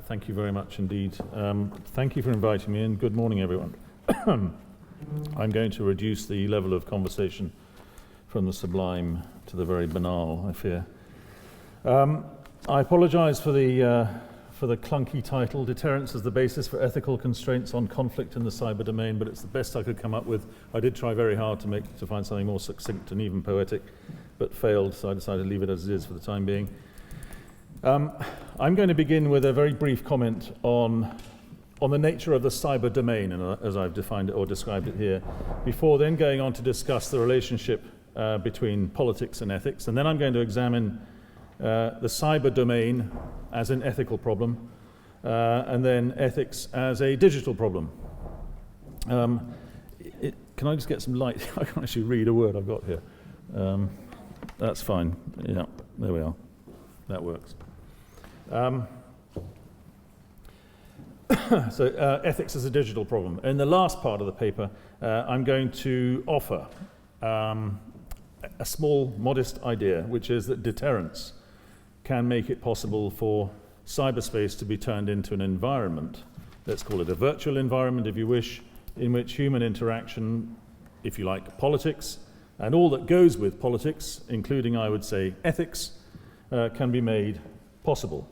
Thank you very much indeed. Thank you for inviting me in. Good morning, everyone. I'm going to reduce the level of conversation from the sublime to the very banal, I fear. I apologise for the clunky title, Deterrence as the Basis for Ethical Constraints on Conflict in the Cyber Domain, but it's the best I could come up with. I did try very hard to find something more succinct and even poetic, but failed, so I decided to leave it as it is for the time being. I'm going to begin with a very brief comment on the nature of the cyber domain, and as I've defined it or described it here, before then going on to discuss the relationship between politics and ethics. And then I'm going to examine the cyber domain as an ethical problem, and then ethics as a digital problem. Can I just get some light? I can't actually read a word I've got here. That's fine. Yeah, there we are. That works. So ethics is a digital problem. In the last part of the paper, I'm going to offer a small, modest idea, which is that deterrence can make it possible for cyberspace to be turned into an environment, let's call it a virtual environment if you wish, in which human interaction, if you like, politics, and all that goes with politics, including, I would say, ethics, can be made possible.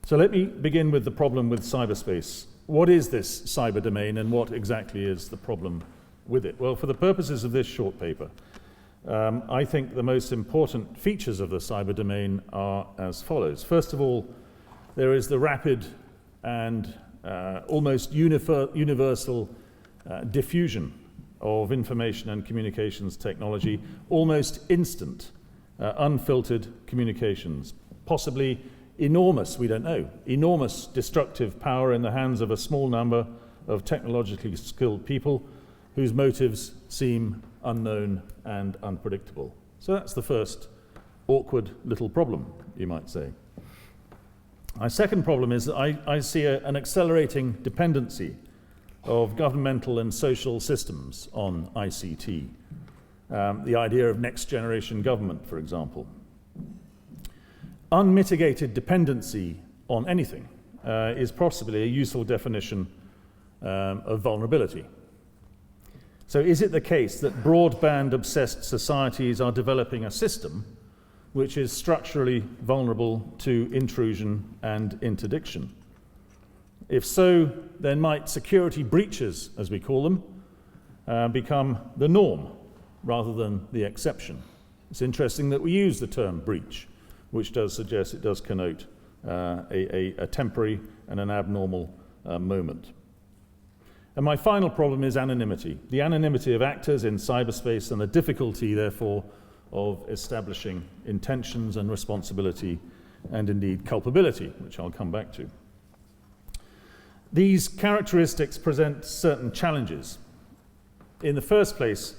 So let me begin with the problem with cyberspace. What is this cyber domain and what exactly is the problem with it? Well, for the purposes of this short paper, I think the most important features of the cyber domain are as follows. First of all, there is the rapid and almost universal diffusion of information and communications technology, almost instant, unfiltered communications, possibly enormous, we don't know, enormous destructive power in the hands of a small number of technologically skilled people whose motives seem unknown and unpredictable. So that's the first awkward little problem, you might say. My second problem is that I see an accelerating dependency of governmental and social systems on ICT. The idea of next generation government, for example. Unmitigated dependency on anything is possibly a useful definition of vulnerability. So is it the case that broadband-obsessed societies are developing a system which is structurally vulnerable to intrusion and interdiction? If so, then might security breaches, as we call them, become the norm rather than the exception? It's interesting that we use the term breach, which does suggest it does connote a temporary and an abnormal moment. And my final problem is anonymity. The anonymity of actors in cyberspace and the difficulty, therefore, of establishing intentions and responsibility and indeed culpability, which I'll come back to. These characteristics present certain challenges. In the first place,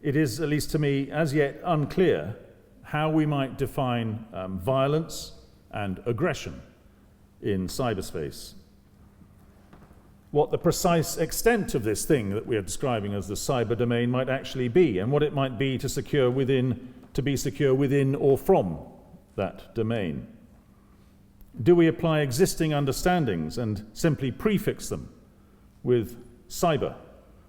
it is, at least to me, as yet unclear how we might define violence and aggression in cyberspace. What the precise extent of this thing that we are describing as the cyber domain might actually be, and what it might be to be secure within or from that domain. Do we apply existing understandings and simply prefix them with cyber?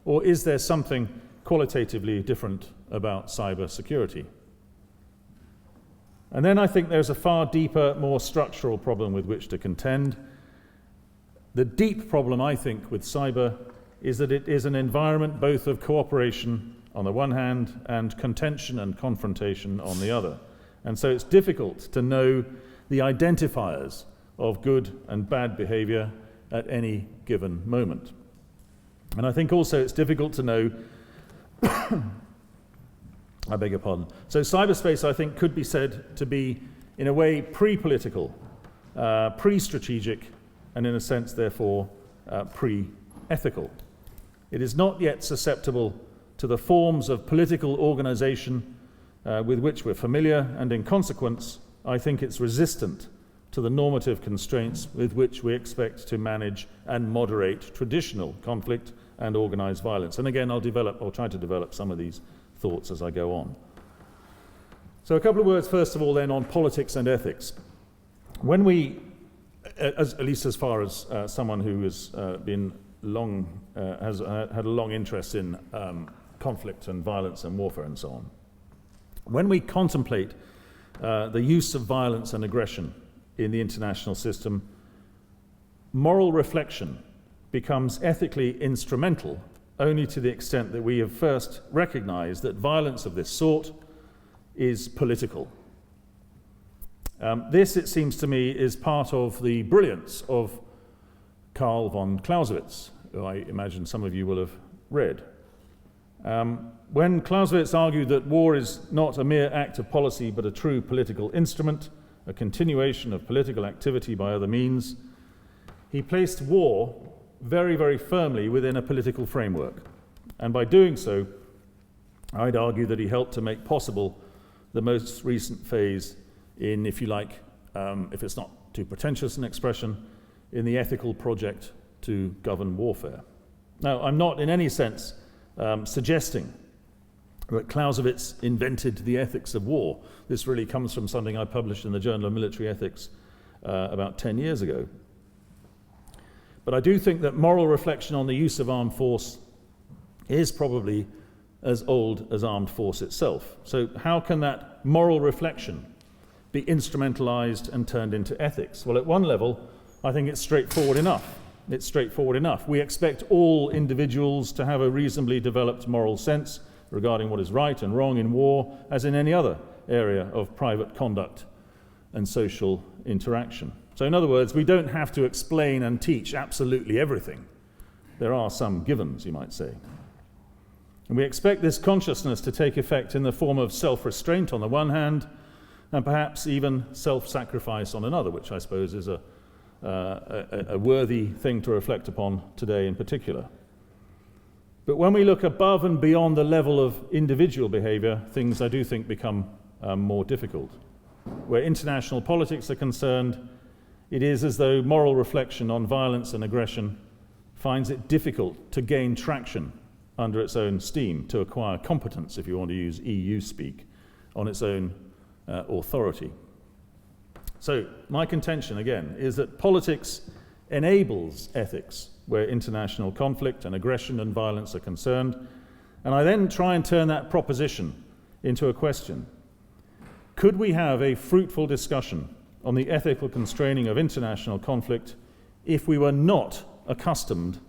Or is there something qualitatively different about cyber security? And then I think there's a far deeper, more structural problem with which to contend. The deep problem, I think, with cyber is that it is an environment both of cooperation on the one hand and contention and confrontation on the other. And so it's difficult to know the identifiers of good and bad behavior at any given moment. And I think also it's difficult to know I beg your pardon. So cyberspace, I think, could be said to be, in a way, pre-political, pre-strategic, and in a sense, therefore, pre-ethical. It is not yet susceptible to the forms of political organization with which we're familiar, and in consequence, I think it's resistant to the normative constraints with which we expect to manage and moderate traditional conflict and organized violence. And again, I'll try to develop some of these thoughts as I go on. So a couple of words, first of all, then, on politics and ethics. When we at least as far as someone who has had a long interest in conflict and violence and warfare and so on. When we contemplate the use of violence and aggression in the international system, moral reflection becomes ethically instrumental only to the extent that we have first recognized that violence of this sort is political. This, it seems to me, is part of the brilliance of Karl von Clausewitz, who I imagine some of you will have read. When Clausewitz argued that war is not a mere act of policy but a true political instrument, a continuation of political activity by other means, he placed war very, very firmly within a political framework. And by doing so, I'd argue that he helped to make possible the most recent phase in, if you like, if it's not too pretentious an expression, in the ethical project to govern warfare. Now, I'm not in any sense suggesting that Clausewitz invented the ethics of war. This really comes from something I published in the Journal of Military Ethics about 10 years ago. But I do think that moral reflection on the use of armed force is probably as old as armed force itself. So how can that moral reflection be instrumentalized and turned into ethics? Well, at one level, I think it's straightforward enough. It's straightforward enough. We expect all individuals to have a reasonably developed moral sense regarding what is right and wrong in war, as in any other area of private conduct and social interaction. So in other words, we don't have to explain and teach absolutely everything. There are some givens, you might say. And we expect this consciousness to take effect in the form of self-restraint on the one hand, and perhaps even self-sacrifice on another, which I suppose is a worthy thing to reflect upon today in particular. But when we look above and beyond the level of individual behavior, things I do think become more difficult. Where international politics are concerned, it is as though moral reflection on violence and aggression finds it difficult to gain traction under its own steam, to acquire competence, if you want to use EU speak, on its own authority. So my contention, again, is that politics enables ethics where international conflict and aggression and violence are concerned, and I then try and turn that proposition into a question. Could we have a fruitful discussion on the ethical constraining of international conflict if we were not accustomed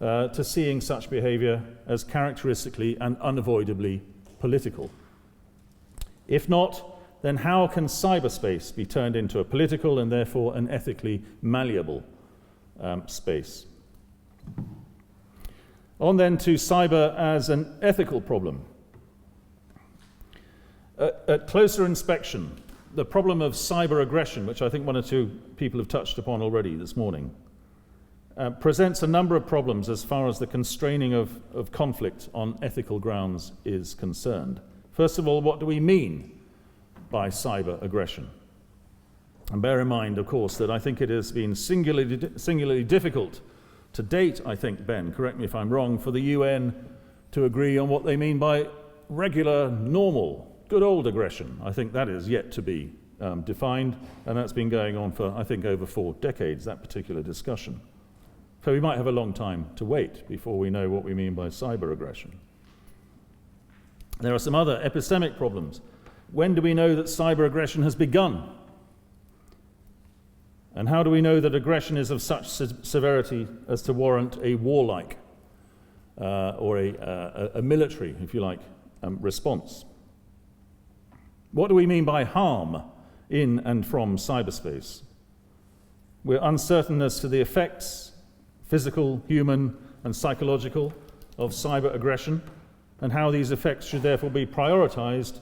to seeing such behavior as characteristically and unavoidably political? If not, then how can cyberspace be turned into a political and therefore an ethically malleable space? On then to cyber as an ethical problem. At closer inspection, the problem of cyber aggression, which I think one or two people have touched upon already this morning, presents a number of problems as far as the constraining of conflict on ethical grounds is concerned. First of all, what do we mean by cyber aggression? And bear in mind, of course, that I think it has been singularly difficult to date, I think, Ben, correct me if I'm wrong, for the UN to agree on what they mean by regular, normal, good old aggression. I think that is yet to be defined, and that's been going on for, I think, over 4 decades, that particular discussion. So we might have a long time to wait before we know what we mean by cyber aggression. There are some other epistemic problems. When do we know that cyber aggression has begun? And how do we know that aggression is of such severity as to warrant a warlike or a military, if you like, response? What do we mean by harm in and from cyberspace? We're uncertain as to the effects, physical, human, and psychological, of cyber aggression, and how these effects should therefore be prioritized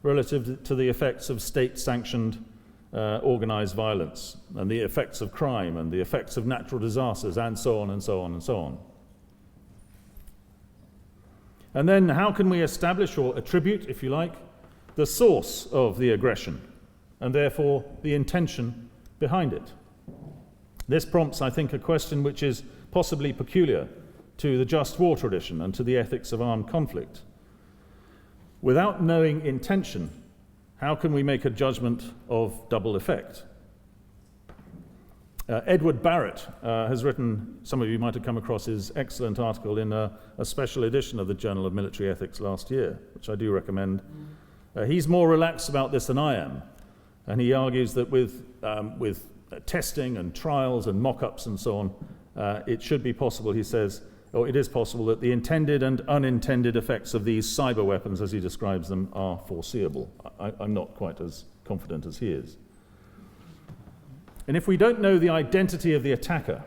relative to the effects of state-sanctioned organized violence, and the effects of crime, and the effects of natural disasters, and so on, and so on, and so on. And then how can we establish or attribute, if you like, the source of the aggression, and therefore the intention behind it? This prompts, I think, a question which is possibly peculiar to the just war tradition and to the ethics of armed conflict. Without knowing intention, how can we make a judgment of double effect? Edward Barrett has written, some of you might have come across his excellent article in a special edition of the Journal of Military Ethics last year, which I do recommend. He's more relaxed about this than I am, and he argues that with testing and trials and mock-ups and so on, it should be possible, he says, or it is possible that the intended and unintended effects of these cyber weapons, as he describes them, are foreseeable. I'm not quite as confident as he is. And if we don't know the identity of the attacker,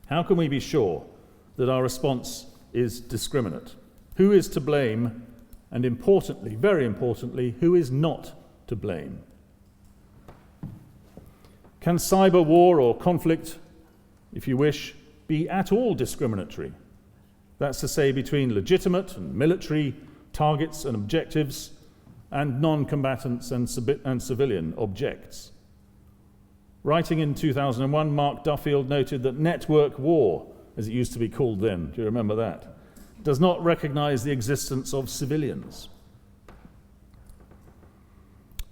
how can we be sure that our response is discriminate? Who is to blame? And importantly, very importantly, who is not to blame? Can cyber war or conflict, if you wish, be at all discriminatory? That's to say, between legitimate and military targets and objectives and non-combatants and civilian objects. Writing in 2001, Mark Duffield noted that network war, as it used to be called then, do you remember that, does not recognize the existence of civilians.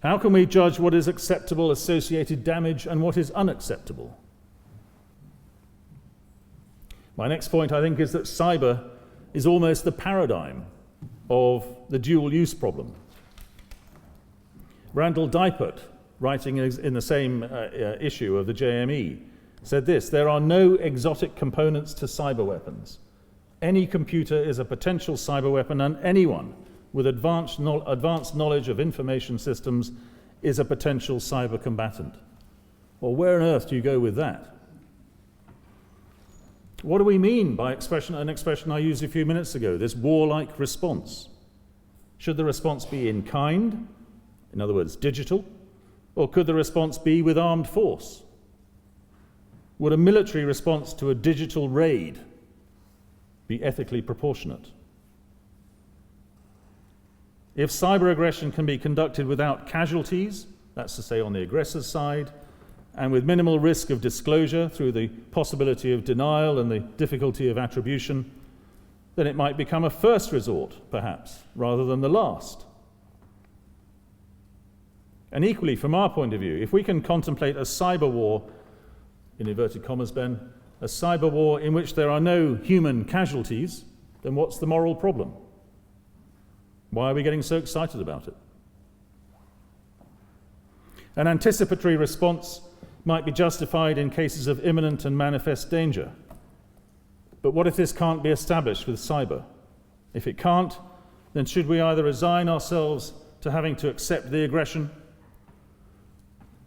How can we judge what is acceptable associated damage and what is unacceptable? My next point, I think, is that cyber is almost the paradigm of the dual-use problem. Randall Dipert, writing in the same issue of the JME, said this: there are no exotic components to cyber weapons. Any computer is a potential cyber weapon, and anyone with advanced knowledge of information systems is a potential cyber combatant. Well, where on earth do you go with that? What do we mean by an expression I used a few minutes ago, this warlike response? Should the response be in kind, in other words, digital, or could the response be with armed force? Would a military response to a digital raid be ethically proportionate? If cyber aggression can be conducted without casualties, that's to say on the aggressor's side, and with minimal risk of disclosure through the possibility of denial and the difficulty of attribution, then it might become a first resort, perhaps, rather than the last. And equally, from our point of view, if we can contemplate a cyber war, in inverted commas, Ben, a cyber war in which there are no human casualties, then what's the moral problem? Why are we getting so excited about it? An anticipatory response might be justified in cases of imminent and manifest danger. But what if this can't be established with cyber? If it can't, then should we either resign ourselves to having to accept the aggression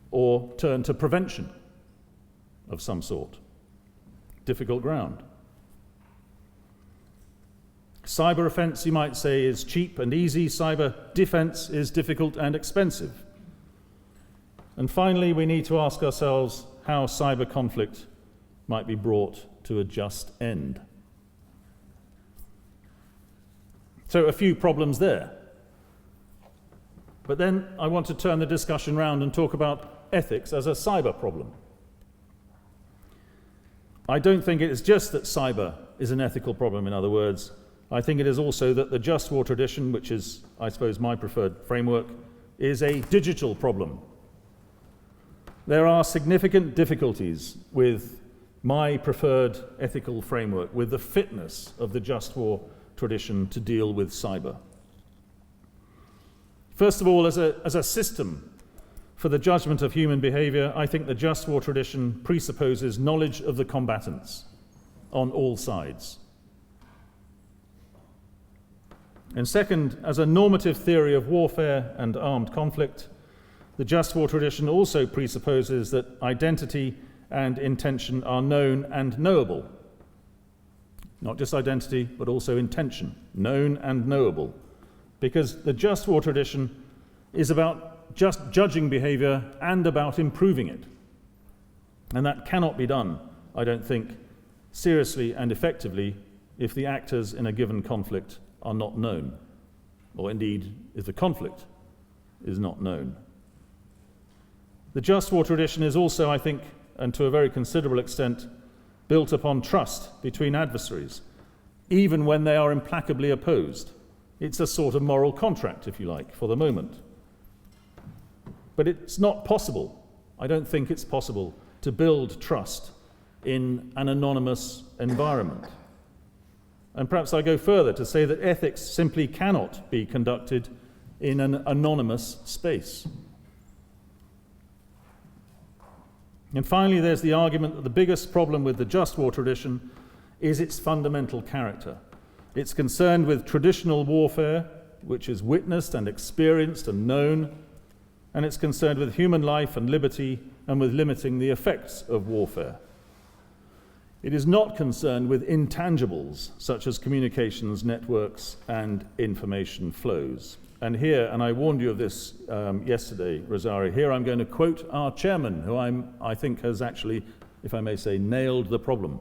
or turn to prevention of some sort? Difficult ground. Cyber offense, you might say, is cheap and easy. Cyber defense is difficult and expensive. And finally, we need to ask ourselves how cyber conflict might be brought to a just end. So a few problems there. But then I want to turn the discussion round and talk about ethics as a cyber problem. I don't think it is just that cyber is an ethical problem, in other words. I think it is also that the just war tradition, which is, I suppose, my preferred framework, is a digital problem. There are significant difficulties with my preferred ethical framework, with the fitness of the just war tradition to deal with cyber. First of all, as a system for the judgment of human behavior, I think the just war tradition presupposes knowledge of the combatants on all sides. And second, as a normative theory of warfare and armed conflict, the just war tradition also presupposes that identity and intention are known and knowable. Not just identity, but also intention, known and knowable. Because the just war tradition is about just judging behavior and about improving it. And that cannot be done, I don't think, seriously and effectively if the actors in a given conflict are not known, or indeed if the conflict is not known. The just war tradition is also, I think, and to a very considerable extent, built upon trust between adversaries, even when they are implacably opposed. It's a sort of moral contract, if you like, for the moment. But it's not possible, I don't think it's possible, to build trust in an anonymous environment. And perhaps I go further to say that ethics simply cannot be conducted in an anonymous space. And finally, there's the argument that the biggest problem with the just war tradition is its fundamental character. It's concerned with traditional warfare, which is witnessed and experienced and known, and it's concerned with human life and liberty and with limiting the effects of warfare. It is not concerned with intangibles such as communications networks and information flows. And here, and I warned you of this yesterday, Rosario, here I'm going to quote our chairman, who I think has actually, if I may say, nailed the problem.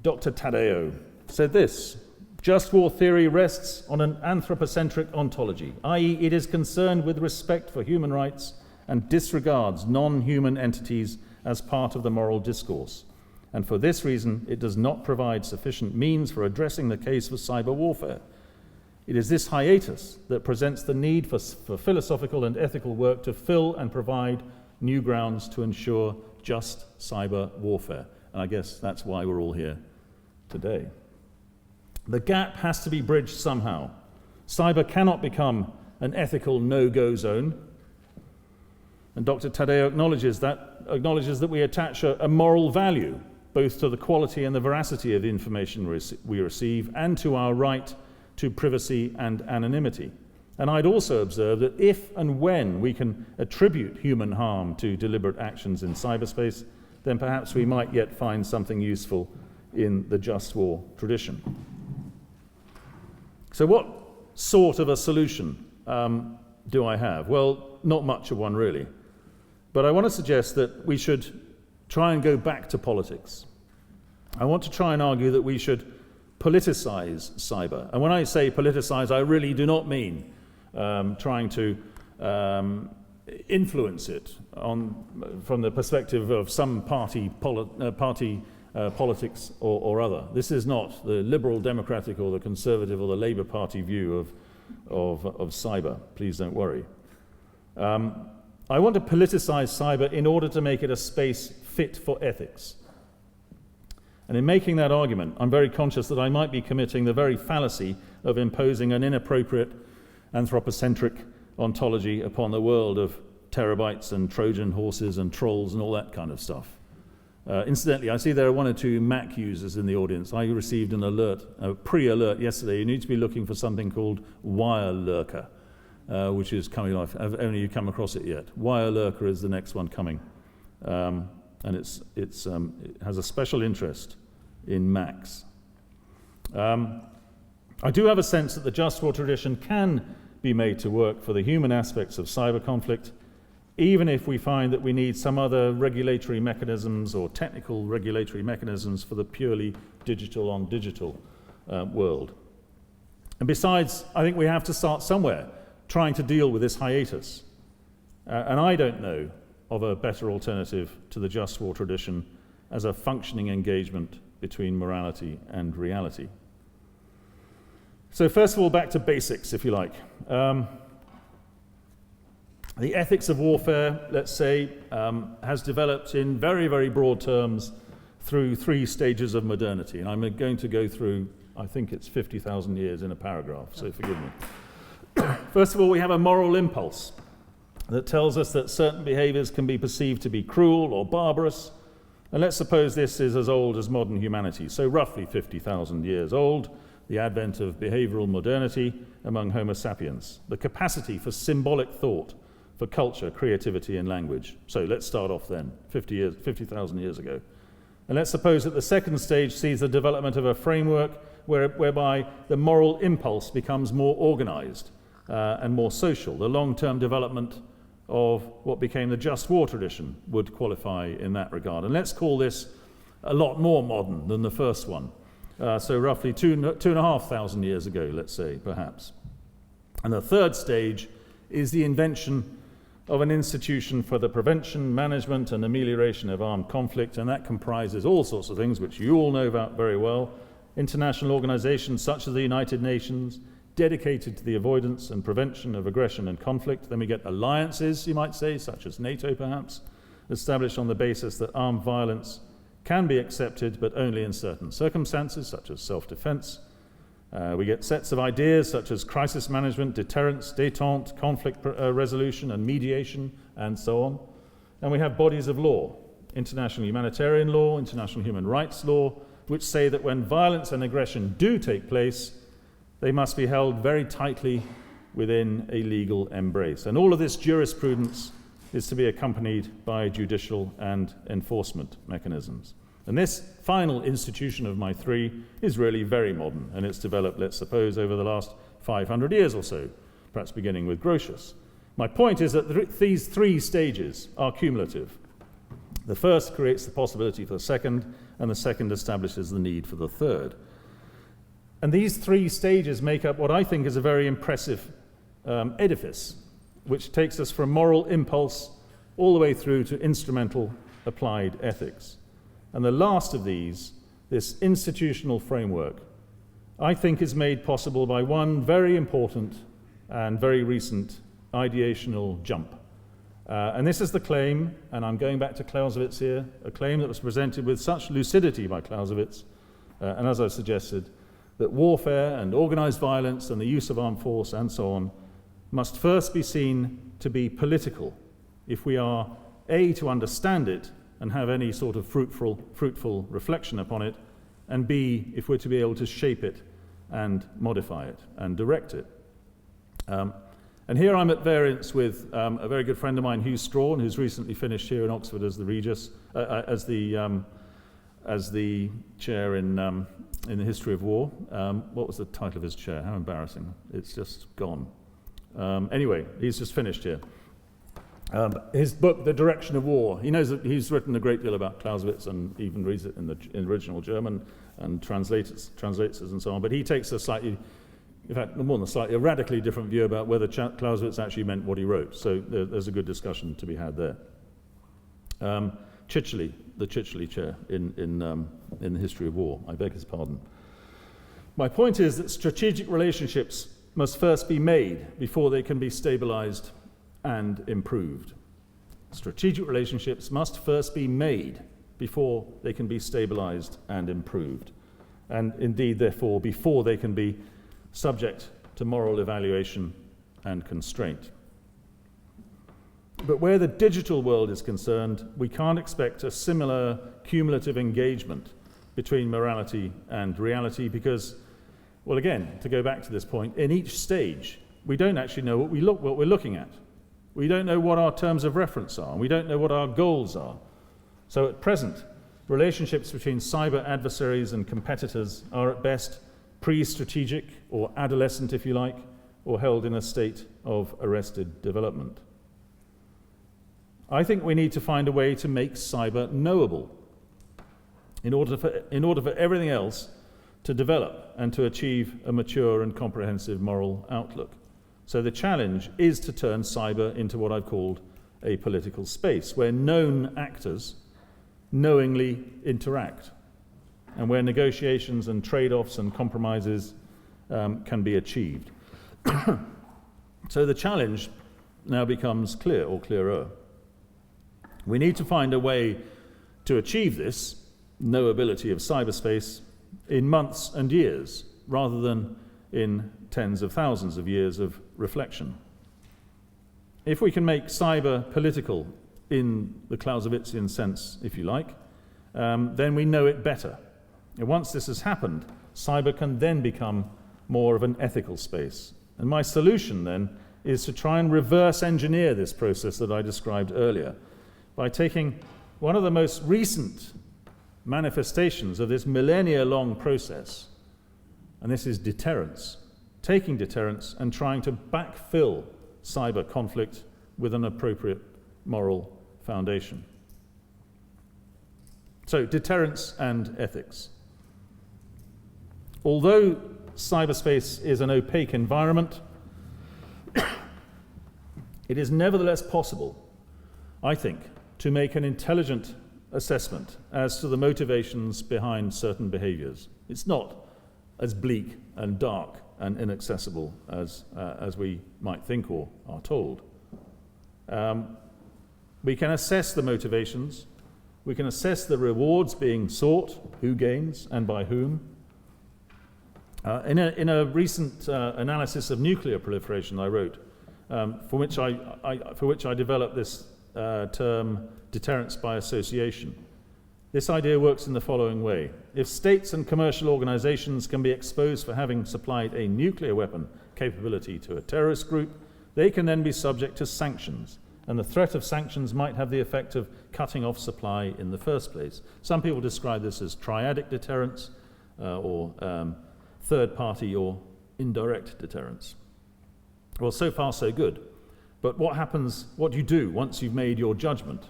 Dr. Taddeo said this: just war theory rests on an anthropocentric ontology, i.e. it is concerned with respect for human rights and disregards non-human entities as part of the moral discourse. And for this reason, it does not provide sufficient means for addressing the case for cyber warfare. It is this hiatus that presents the need for philosophical and ethical work to fill and provide new grounds to ensure just cyber warfare. And I guess that's why we're all here today. The gap has to be bridged somehow. Cyber cannot become an ethical no-go zone. And Dr. Taddeo acknowledges that we attach a moral value both to the quality and the veracity of the information we receive and to our right to privacy and anonymity. And I'd also observe that if and when we can attribute human harm to deliberate actions in cyberspace, then perhaps we might yet find something useful in the just war tradition. So what sort of a solution do I have? Well, not much of one really. But I want to suggest that we should try and go back to politics. I want to try and argue that we should politicize cyber. And when I say politicize, I really do not mean trying to influence it from the perspective of some party politics or other. This is not the Liberal Democratic or the Conservative or the Labour Party view of cyber. Please don't worry. I want to politicize cyber in order to make it a space fit for ethics. And in making that argument, I'm very conscious that I might be committing the very fallacy of imposing an inappropriate anthropocentric ontology upon the world of terabytes and Trojan horses and trolls and all that kind of stuff. Incidentally, I see there are one or two Mac users in the audience. I received an alert, a pre-alert yesterday. You need to be looking for something called Wire Lurker, which is coming off. Have only you come across it yet? Wire Lurker is the next one coming. And it has a special interest in Macs. I do have a sense that the just war tradition can be made to work for the human aspects of cyber conflict, even if we find that we need some other regulatory mechanisms or technical regulatory mechanisms for the purely digital on digital world. And besides, I think we have to start somewhere trying to deal with this hiatus. And I don't know of a better alternative to the just war tradition as a functioning engagement between morality and reality. So first of all, back to basics, if you like. The ethics of warfare, let's say, has developed in very, very broad terms through 3 stages of modernity. And I'm going to go through, I think it's 50,000 years in a paragraph, so forgive me. First of all, we have a moral impulse that tells us that certain behaviors can be perceived to be cruel or barbarous. And let's suppose this is as old as modern humanity, so roughly 50,000 years old, the advent of behavioral modernity among Homo sapiens, the capacity for symbolic thought, for culture, creativity, and language. So let's start off then, 50,000 years ago. And let's suppose that the second stage sees the development of a framework whereby the moral impulse becomes more organized and more social. The long-term development of what became the just war tradition would qualify in that regard. And let's call this a lot more modern than the first one. So roughly 2,500 years ago, let's say, perhaps. And the third stage is the invention of an institution for the prevention, management, and amelioration of armed conflict, and that comprises all sorts of things which you all know about very well. International organizations such as the United Nations, dedicated to the avoidance and prevention of aggression and conflict. Then we get alliances, you might say, such as NATO perhaps, established on the basis that armed violence can be accepted, but only in certain circumstances, such as self-defense. We get sets of ideas such as crisis management, deterrence, détente, conflict resolution and mediation, and so on. And we have bodies of law, international humanitarian law, international human rights law, which say that when violence and aggression do take place, they must be held very tightly within a legal embrace. And all of this jurisprudence is to be accompanied by judicial and enforcement mechanisms. And this final institution of my three is really very modern, and it's developed, let's suppose, over the last 500 years or so, perhaps beginning with Grotius. My point is that these three stages are cumulative. The first creates the possibility for the second, and the second establishes the need for the third. And these three stages make up what I think is a very impressive edifice, which takes us from moral impulse all the way through to instrumental applied ethics. And the last of these, this institutional framework, I think is made possible by one very important and very recent ideational jump. And this is the claim, and I'm going back to Clausewitz here, a claim that was presented with such lucidity by Clausewitz, and as I suggested, that warfare and organized violence and the use of armed force and so on must first be seen to be political if we are, A, to understand it and have any sort of fruitful reflection upon it, and B, if we're to be able to shape it and modify it and direct it. And here I'm at variance with a very good friend of mine, Hugh Strawn, who's recently finished here in Oxford as the Regis, as the chair in the history of war. What was the title of his chair? How embarrassing! It's just gone. Anyway, he's just finished here. His book, The Direction of War. He knows that he's written a great deal about Clausewitz and even reads it in the original German and translates it and so on. But he takes a slightly, in fact, more than slightly, a radically different view about whether Clausewitz actually meant what he wrote. So there's a good discussion to be had there. Chicheley, the Chicheley chair in the history of war. I beg his pardon. My point is that strategic relationships must first be made before they can be stabilized and improved. Strategic relationships must first be made before they can be stabilized and improved. And indeed, therefore, before they can be subject to moral evaluation and constraint. But where the digital world is concerned, we can't expect a similar cumulative engagement between morality and reality because, well, again, to go back to this point, in each stage, we don't actually know what we're looking at. We don't know what our terms of reference are, and we don't know what our goals are. So at present, relationships between cyber adversaries and competitors are at best pre-strategic or adolescent, if you like, or held in a state of arrested development. I think we need to find a way to make cyber knowable in order for everything else to develop and to achieve a mature and comprehensive moral outlook. So the challenge is to turn cyber into what I've called a political space, where known actors knowingly interact, and where negotiations and trade-offs and compromises can be achieved. So the challenge now becomes clear, or clearer. We need to find a way to achieve this knowability of cyberspace in months and years, rather than in tens of thousands of years of reflection. If we can make cyber political in the Clausewitzian sense, if you like, then we know it better. And once this has happened, cyber can then become more of an ethical space. And my solution then is to try and reverse engineer this process that I described earlier by taking one of the most recent manifestations of this millennia-long process, and this is deterrence. Taking deterrence and trying to backfill cyber conflict with an appropriate moral foundation. So, deterrence and ethics. Although cyberspace is an opaque environment, it is nevertheless possible, I think, to make an intelligent assessment as to the motivations behind certain behaviors. It's not as bleak and dark and inaccessible as we might think or are told. We can assess the motivations. We can assess the rewards being sought, who gains and by whom. In a recent analysis of nuclear proliferation I wrote, for which I developed this term deterrence by association. This idea works in the following way. If states and commercial organizations can be exposed for having supplied a nuclear weapon capability to a terrorist group, they can then be subject to sanctions, and the threat of sanctions might have the effect of cutting off supply in the first place. Some people describe this as triadic deterrence or third-party or indirect deterrence. Well, so far so good. But what happens, what do you do once you've made your judgment?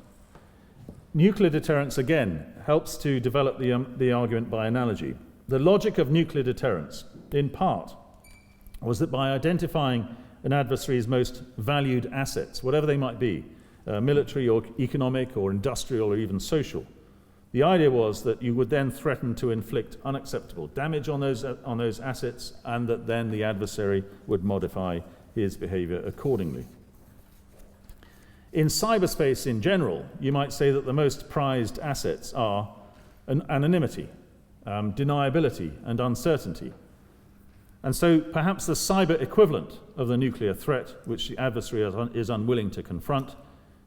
Nuclear deterrence, again, helps to develop the argument by analogy. The logic of nuclear deterrence, in part, was that by identifying an adversary's most valued assets, whatever they might be, military or economic or industrial or even social, the idea was that you would then threaten to inflict unacceptable damage on those assets, and that then the adversary would modify his behavior accordingly. In cyberspace in general, you might say that the most prized assets are anonymity, deniability, and uncertainty. And so perhaps the cyber equivalent of the nuclear threat, which the adversary is unwilling to confront,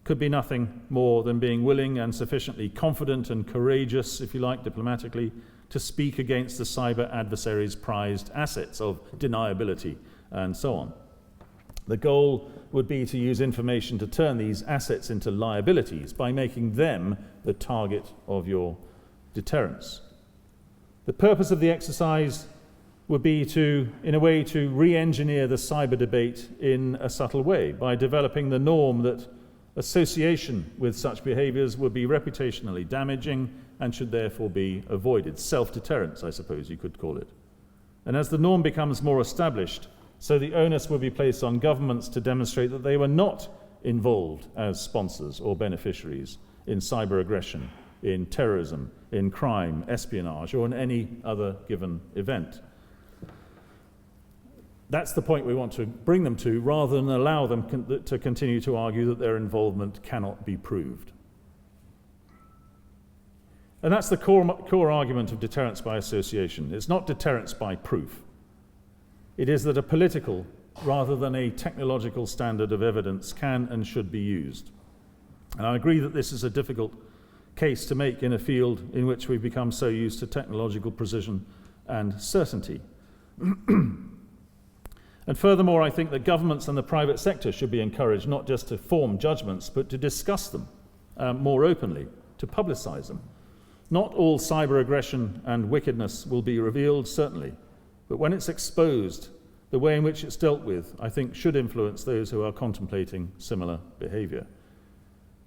could be nothing more than being willing and sufficiently confident and courageous, if you like, diplomatically, to speak against the cyber adversary's prized assets of deniability and so on. The goal would be to use information to turn these assets into liabilities by making them the target of your deterrence. The purpose of the exercise would be to, in a way, to re-engineer the cyber debate in a subtle way by developing the norm that association with such behaviors would be reputationally damaging and should therefore be avoided. Self-deterrence, I suppose you could call it. And as the norm becomes more established, so the onus will be placed on governments to demonstrate that they were not involved as sponsors or beneficiaries in cyber aggression, in terrorism, in crime, espionage, or in any other given event. That's the point we want to bring them to, rather than allow them to continue to argue that their involvement cannot be proved. And that's the core argument of deterrence by association. It's not deterrence by proof. It is that a political, rather than a technological standard of evidence can and should be used. And I agree that this is a difficult case to make in a field in which we've become so used to technological precision and certainty. And furthermore, I think that governments and the private sector should be encouraged not just to form judgments, but to discuss them more openly, to publicize them. Not all cyber aggression and wickedness will be revealed, certainly, but when it's exposed, the way in which it's dealt with, I think, should influence those who are contemplating similar behavior.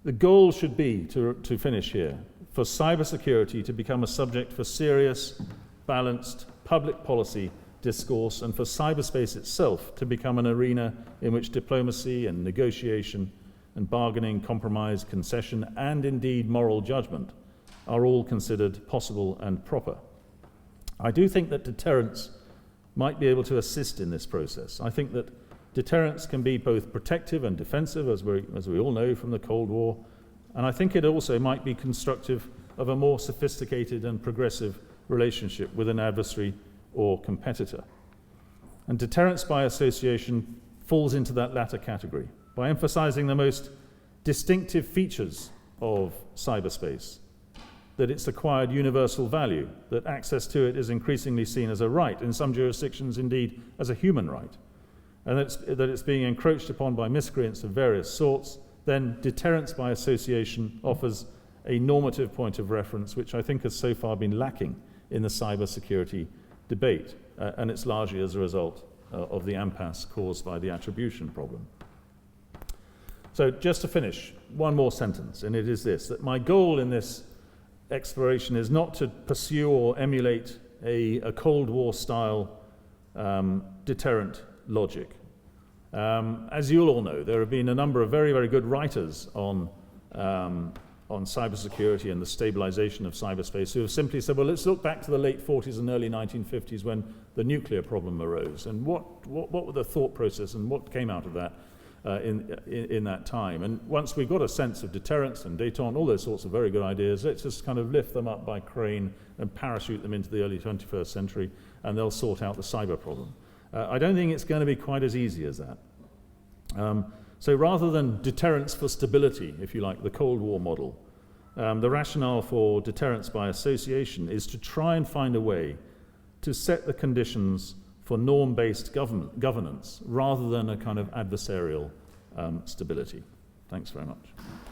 The goal should be, to finish here, for cybersecurity to become a subject for serious, balanced public policy discourse, and for cyberspace itself to become an arena in which diplomacy and negotiation and bargaining, compromise, concession, and indeed moral judgment are all considered possible and proper. I do think that deterrence might be able to assist in this process. I think that deterrence can be both protective and defensive, as we all know from the Cold War, and I think it also might be constructive of a more sophisticated and progressive relationship with an adversary or competitor. And deterrence by association falls into that latter category by emphasizing the most distinctive features of cyberspace, that it's acquired universal value, that access to it is increasingly seen as a right, in some jurisdictions indeed as a human right, and that it's being encroached upon by miscreants of various sorts. Then deterrence by association offers a normative point of reference which I think has so far been lacking in the cybersecurity debate, and it's largely as a result of the impasse caused by the attribution problem. So just to finish, one more sentence, and it is this, that my goal in this exploration is not to pursue or emulate a Cold War style deterrent logic. As you'll all know, there have been a number of very, very good writers on cybersecurity and the stabilization of cyberspace who have simply said, well, let's look back to the late 40s and early 1950s when the nuclear problem arose, and what were the thought process and what came out of that. in that time. And once we've got a sense of deterrence and détente, all those sorts of very good ideas, let's just kind of lift them up by crane and parachute them into the early 21st century, and they'll sort out the cyber problem. I don't think it's going to be quite as easy as that. So rather than deterrence for stability, if you like, the Cold War model, the rationale for deterrence by association is to try and find a way to set the conditions for norm-based governance rather than a kind of adversarial stability. Thanks very much.